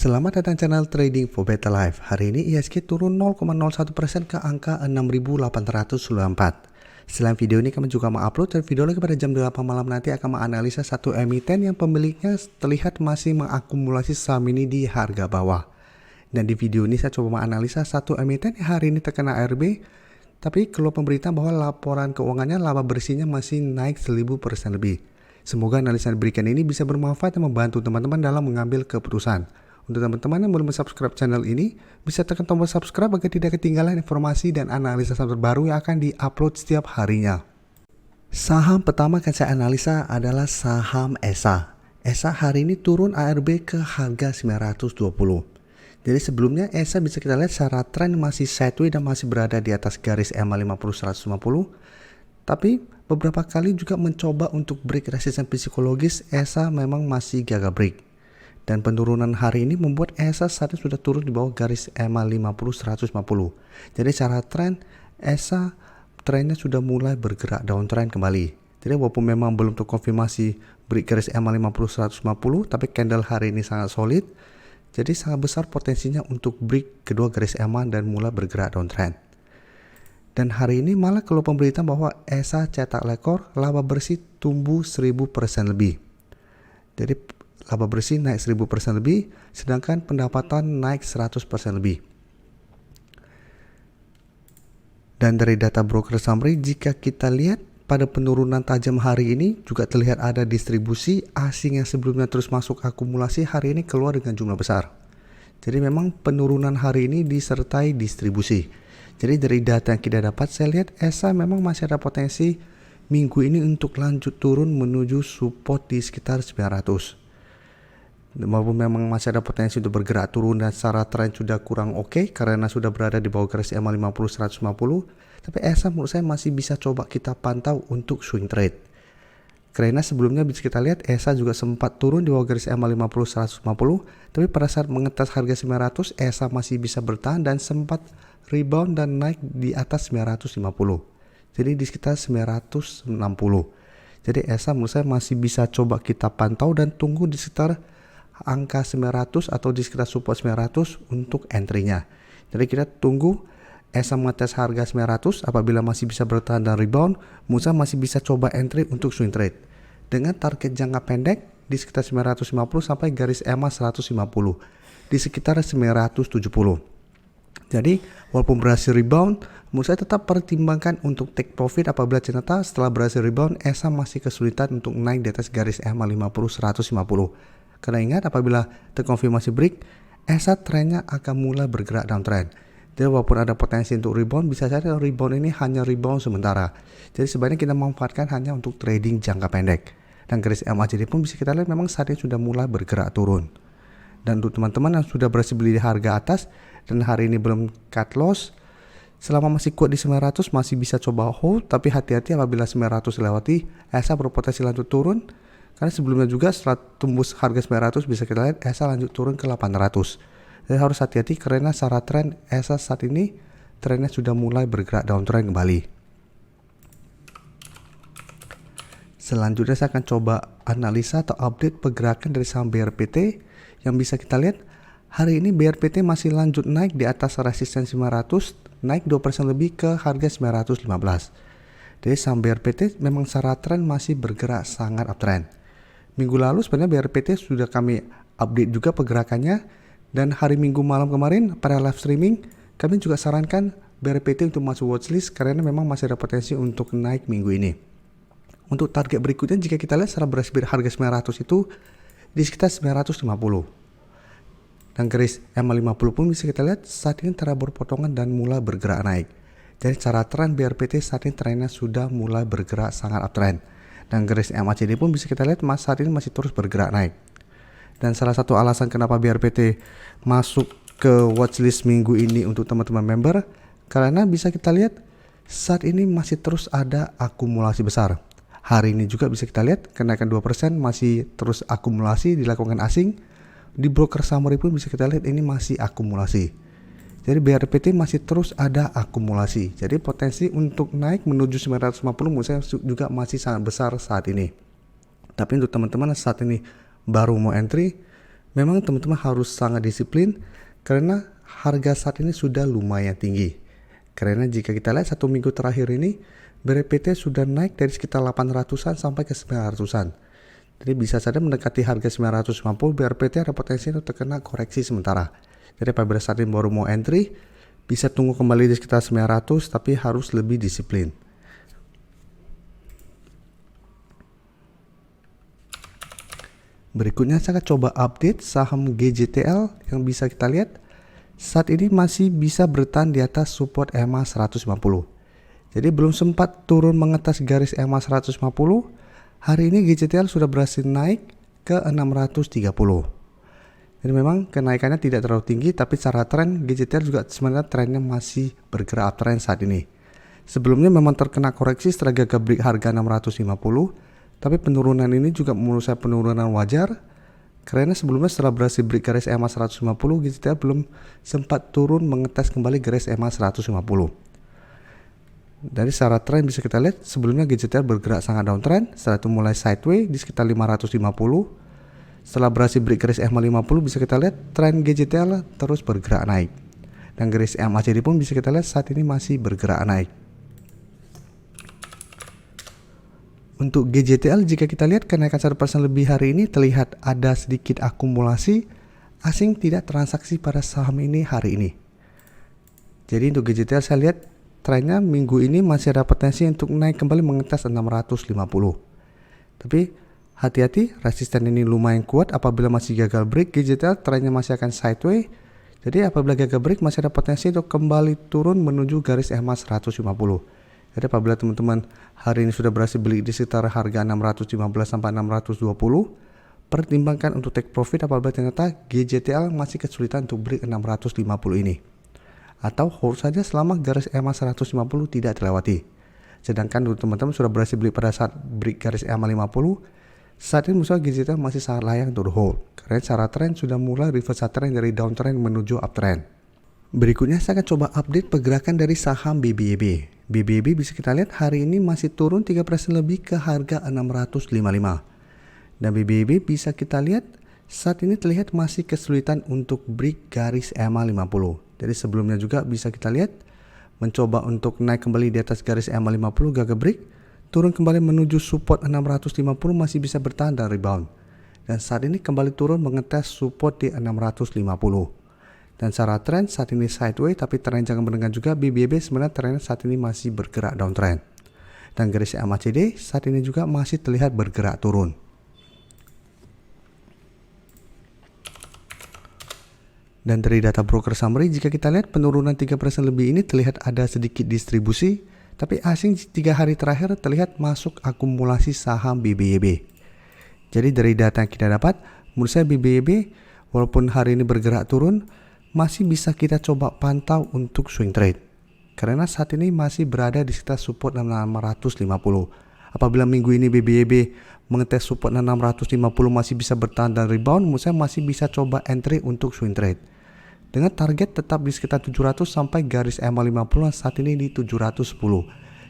Selamat datang channel Trading for Better Life. Hari ini IHSG turun 0,01% ke angka 6.894. Selain video ini kami juga mengupload video lagi pada jam 8 malam nanti akan menganalisa satu emiten yang pemiliknya terlihat masih mengakumulasi saham ini di harga bawah. Dan di video ini saya coba menganalisa satu emiten yang hari ini terkena ARB, tapi keluar pemberitaan bahwa laporan keuangannya laba bersihnya masih naik 1000% lebih. Semoga analisa diberikan ini bisa bermanfaat dan membantu teman-teman dalam mengambil keputusan. Untuk teman-teman yang belum subscribe channel ini, bisa tekan tombol subscribe agar tidak ketinggalan informasi dan analisa saham terbaru yang akan di-upload setiap harinya. Saham pertama yang saya analisa adalah saham ESA. ESA hari ini turun ARB ke harga 920. Jadi sebelumnya ESA bisa kita lihat secara tren masih sideways dan masih berada di atas garis EMA 50-150. Tapi beberapa kali juga mencoba untuk break resisten psikologis, ESA memang masih gagal break. Dan penurunan hari ini membuat ESA saat ini sudah turun di bawah garis EMA 50-150. Jadi secara tren ESA trennya sudah mulai bergerak downtrend kembali. Jadi walaupun memang belum terkonfirmasi break garis EMA 50-150, tapi candle hari ini sangat solid. Jadi sangat besar potensinya untuk break kedua garis EMA dan mulai bergerak downtrend. Dan hari ini malah keluar pemberitaan bahwa ESA cetak rekor laba bersih tumbuh 1000% lebih. Jadi laba bersih naik 1000% lebih, sedangkan pendapatan naik 100% lebih. Dan dari data broker summary, jika kita lihat pada penurunan tajam hari ini juga terlihat ada distribusi asing yang sebelumnya terus masuk akumulasi hari ini keluar dengan jumlah besar. Jadi memang penurunan hari ini disertai distribusi. Jadi dari data yang kita dapat, saya lihat ESA memang masih ada potensi minggu ini untuk lanjut turun menuju support di sekitar 900. Walaupun memang masih ada potensi untuk bergerak turun dan secara tren sudah kurang oke karena sudah berada di bawah garis EMA 50-150, tapi ESA menurut saya masih bisa coba kita pantau untuk swing trade. Karena sebelumnya bisa kita lihat ESA juga sempat turun di bawah garis EMA 50-150, tapi pada saat mengetes harga 900 ESA masih bisa bertahan dan sempat rebound dan naik di atas 950. Jadi di sekitar 960. Jadi ESA menurut saya masih bisa coba kita pantau dan tunggu di sekitar angka 900 atau di sekitar support 900 untuk entry-nya. Jadi kita tunggu ESA mengetes harga 900, apabila masih bisa bertahan dan rebound, Musa masih bisa coba entry untuk swing trade dengan target jangka pendek di sekitar 950 sampai garis EMA 150 di sekitar 970. Jadi walaupun berhasil rebound, Musa tetap pertimbangkan untuk take profit apabila ternyata setelah berhasil rebound ESA masih kesulitan untuk naik di atas garis EMA 50-150. Karena ingat, apabila terkonfirmasi break, ESA trennya akan mulai bergerak downtrend. Jadi walaupun ada potensi untuk rebound, bisa saja rebound ini hanya rebound sementara. Jadi sebaiknya kita manfaatkan hanya untuk trading jangka pendek. Dan garis MACD pun bisa kita lihat memang saat ini sudah mulai bergerak turun. Dan untuk teman-teman yang sudah berhasil beli di harga atas dan hari ini belum cut loss, selama masih kuat di 900 masih bisa coba hold, tapi hati-hati apabila 900 lewati, ESA berpotensi lanjut turun. Karena sebelumnya juga setelah tembus harga 900 bisa kita lihat ESA lanjut turun ke 800. Jadi harus hati-hati karena secara tren ESA saat ini trennya sudah mulai bergerak downtrend kembali. Selanjutnya saya akan coba analisa atau update pergerakan dari saham BRPT yang bisa kita lihat hari ini BRPT masih lanjut naik di atas resistensi 500, naik 2% lebih ke harga 915. Jadi saham BRPT memang secara tren masih bergerak sangat uptrend. Minggu lalu sebenarnya BRPT sudah kami update juga pergerakannya, dan hari Minggu malam kemarin pada live streaming kami juga sarankan BRPT untuk masuk watchlist karena memang masih ada potensi untuk naik minggu ini. Untuk target berikutnya jika kita lihat secara berdasarkan harga 900 itu di sekitar 950. Dan garis EMA 50 pun bisa kita lihat saat ini telah berpotongan dan mulai bergerak naik. Jadi secara tren BRPT saat ini trennya sudah mulai bergerak sangat uptrend. Dan garis MACD pun bisa kita lihat saat ini masih terus bergerak naik. Dan salah satu alasan kenapa BRPT masuk ke watchlist minggu ini untuk teman-teman member, karena bisa kita lihat saat ini masih terus ada akumulasi besar. Hari ini juga bisa kita lihat kenaikan 2% masih terus akumulasi dilakukan asing. Di broker summary pun bisa kita lihat ini masih akumulasi. Jadi BRPT masih terus ada akumulasi. Jadi potensi untuk naik menuju 950 menurut saya juga masih sangat besar saat ini. Tapi untuk teman-teman saat ini baru mau entry, Memang teman-teman harus sangat disiplin karena harga saat ini sudah lumayan tinggi. Karena jika kita lihat 1 minggu terakhir ini, BRPT sudah naik dari sekitar 800-an sampai ke 900-an. Jadi bisa saja mendekati harga 950, BRPT ada potensi untuk terkena koreksi sementara. Jadi apabila saat ini baru mau entry, bisa tunggu kembali di sekitar 900, tapi harus lebih disiplin. Berikutnya saya akan coba update saham GJTL yang bisa kita lihat saat ini masih bisa bertahan di atas support EMA 150. Jadi belum sempat turun mengetas garis EMA 150. Hari ini GJTL sudah berhasil naik ke 630. Jadi memang kenaikannya tidak terlalu tinggi, tapi secara tren GJTL juga sebenarnya trennya masih bergerak uptrend saat ini. Sebelumnya memang terkena koreksi setelah gagal break harga 650. Tapi penurunan ini juga menurut saya penurunan wajar karena sebelumnya setelah berhasil break garis EMA 150, GJTL belum sempat turun mengetes kembali garis EMA 150. Dari secara tren bisa kita lihat sebelumnya GJTL bergerak sangat downtrend, setelah itu mulai sideways di sekitar 550. Setelah berhasil break garis EMA 50 bisa kita lihat tren GJTL terus bergerak naik. Dan garis MACD pun bisa kita lihat saat ini masih bergerak naik. Untuk GJTL jika kita lihat kenaikan 1% lebih hari ini terlihat ada sedikit akumulasi asing tidak transaksi pada saham ini hari ini. Jadi untuk GJTL saya lihat trennya minggu ini masih ada potensi untuk naik kembali mengetes 650. Tapi hati-hati, resisten ini lumayan kuat. Apabila masih gagal break GJTL trennya masih akan sideways. Jadi apabila gagal break masih ada potensi untuk kembali turun menuju garis EMA 150. Jadi apabila teman-teman hari ini sudah berhasil beli di sekitar harga 615 sampai 620, pertimbangkan untuk take profit apabila ternyata GJTL masih kesulitan untuk break 650 ini. Atau hold saja selama garis EMA 150 tidak terlewati. Sedangkan untuk teman-teman sudah berhasil beli pada saat break garis EMA 50, saat ini misalnya GJTL masih sangat layak untuk hold. Karena secara tren sudah mulai reverse trend dari downtrend menuju uptrend. Berikutnya saya akan coba update pergerakan dari saham BBYB. BBYB bisa kita lihat hari ini masih turun 3% lebih ke harga 655. Dan BBYB bisa kita lihat saat ini terlihat masih kesulitan untuk break garis EMA 50. Jadi sebelumnya juga bisa kita lihat mencoba untuk naik kembali di atas garis EMA 50 gagal break, turun kembali menuju support 650 masih bisa bertahan dan rebound. Dan saat ini kembali turun mengetes support di 650. Dan secara tren saat ini sideways, tapi tren jangan mendengar juga BBYB sebenarnya trennya saat ini masih bergerak downtrend. Dan garis MACD saat ini juga masih terlihat bergerak turun. Dan dari data broker summary jika kita lihat penurunan 3% lebih ini terlihat ada sedikit distribusi, tapi asing 3 hari terakhir terlihat masuk akumulasi saham BBYB. Jadi dari data yang kita dapat, menurut saya BBYB walaupun hari ini bergerak turun, masih bisa kita coba pantau untuk swing trade. Karena saat ini masih berada di sekitar support 650. Apabila minggu ini BBYB mengetes support 650 masih bisa bertahan dan rebound, menurut saya masih bisa coba entry untuk swing trade. Dengan target tetap di sekitar 700 sampai garis EMA 50 saat ini di 710.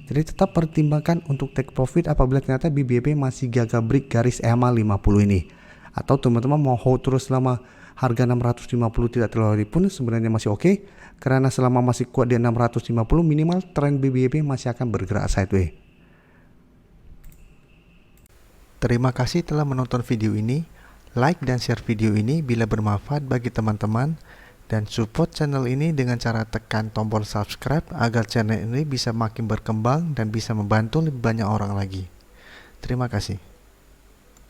Jadi tetap pertimbangkan untuk take profit apabila ternyata BBYB masih gagal break garis EMA 50 ini. Atau teman-teman mau hold terus selama harga 650 tidak terlewati pun sebenarnya masih oke, karena selama masih kuat di 650 minimal tren BBYB masih akan bergerak sideways. Terima kasih telah menonton video ini. Like dan share video ini bila bermanfaat bagi teman-teman, dan support channel ini dengan cara tekan tombol subscribe agar channel ini bisa makin berkembang dan bisa membantu lebih banyak orang lagi. Terima kasih.